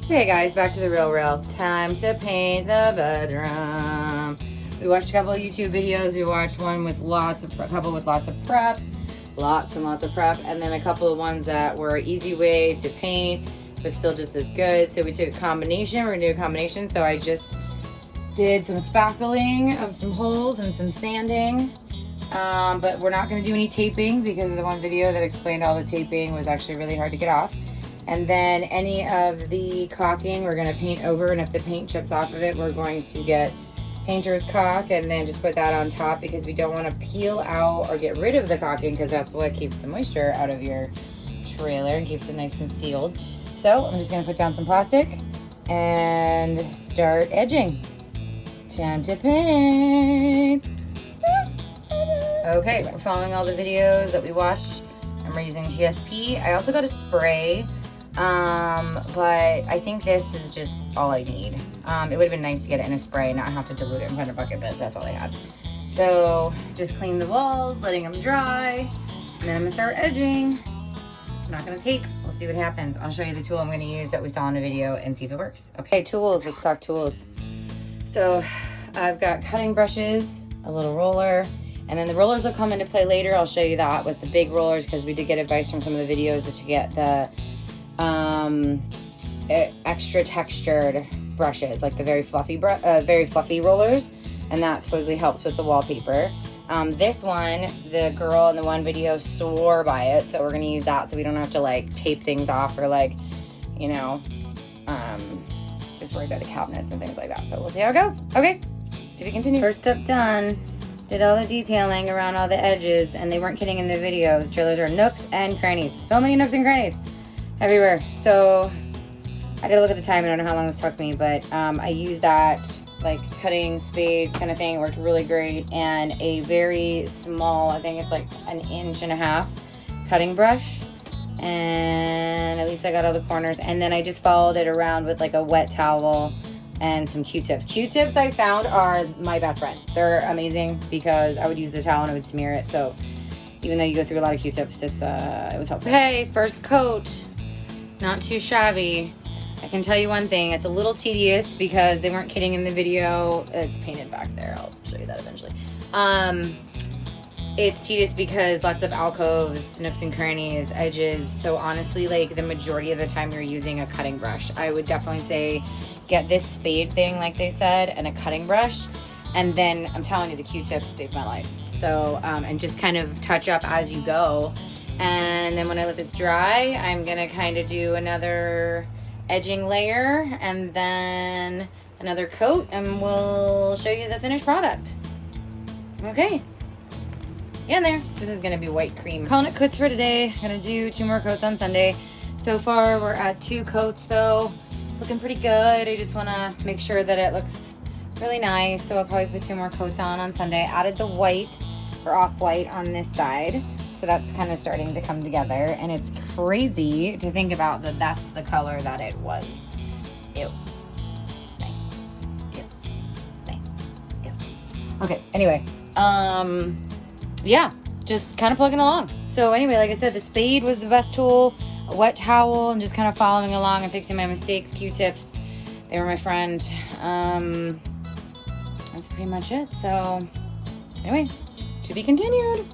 Hey guys, back to the real. Time to paint the bedroom. We watched a couple of YouTube videos. We watched one with a couple with lots of prep, lots and lots of prep, and then a couple of ones that were easy way to paint, but still just as good. So we took a combination. We're gonna do a combination. So I just did some spackling of some holes and some sanding. But we're not gonna do any taping because of the one video that explained all the taping was actually really hard to get off. And then any of the caulking we're going to paint over, and if the paint chips off of it, we're going to get painter's caulk and then just put that on top because we don't want to peel out or get rid of the caulking because that's what keeps the moisture out of your trailer and keeps it nice and sealed. So I'm just going to put down some plastic and start edging. Time to paint. Okay, we're following all the videos that we watched. I'm using TSP. I also got a spray. But I think this is just all I need. It would have been nice to get it in a spray and not have to dilute it in a bucket, but that's all I had. So just clean the walls, letting them dry, and then I'm gonna start edging. I'm not gonna tape. We'll see what happens. I'll show you the tool I'm gonna use that we saw in the video and see if it works. Okay, tools. Let's talk tools. So I've got cutting brushes, a little roller, and then the rollers will come into play later. I'll show you that with the big rollers because we did get advice from some of the videos to get the extra textured brushes, like the very fluffy rollers, and that supposedly helps with the wallpaper. This one, the girl in the one video swore by it, so we're gonna use that so we don't have to like tape things off or like, you know, just worry about the cabinets and things like that. So we'll see how it goes. Okay, to be continued. First step done. Did all the detailing around all the edges, and they weren't kidding in the videos. Trailers are nooks and crannies. So many nooks and crannies everywhere. So I gotta look at the time. I don't know how long this took me, but I used that like cutting spade kind of thing. It worked really great. And a very small, I think it's like 1.5 inches cutting brush. And at least I got all the corners. And then I just followed it around with like a wet towel and some Q-tips. Q-tips I found are my best friend. They're amazing because I would use the towel and I would smear it. So even though you go through a lot of Q-tips, it was helpful. Okay, first coat. Not too shabby. I can tell you one thing, it's a little tedious because they weren't kidding in the video. It's painted back there. I'll show you that eventually. It's tedious because lots of alcoves, nooks and crannies, edges. So honestly, like the majority of the time you're using a cutting brush. I would definitely say get this spade thing like they said and a cutting brush. And then I'm telling you, the Q-tips saved my life. So, and just kind of touch up as you go. And then when I let this dry, I'm gonna kind of do another edging layer and then another coat, and we'll show you the finished product. Okay, in there. This is gonna be white cream. Calling it quits for today. Gonna do 2 more coats on Sunday. So far, we're at 2 coats though. It's looking pretty good. I just wanna make sure that it looks really nice. So I'll probably put 2 more coats on Sunday. Added the white or off-white on this side. So that's kind of starting to come together, and it's crazy to think about that that's the color that it was. Ew. Nice. Ew. Nice. Ew. Okay, anyway. Yeah, just kind of plugging along. So anyway, like I said, the spade was the best tool, a wet towel, and just kind of following along and fixing my mistakes. Q-tips, they were my friend. That's pretty much it. So anyway, to be continued.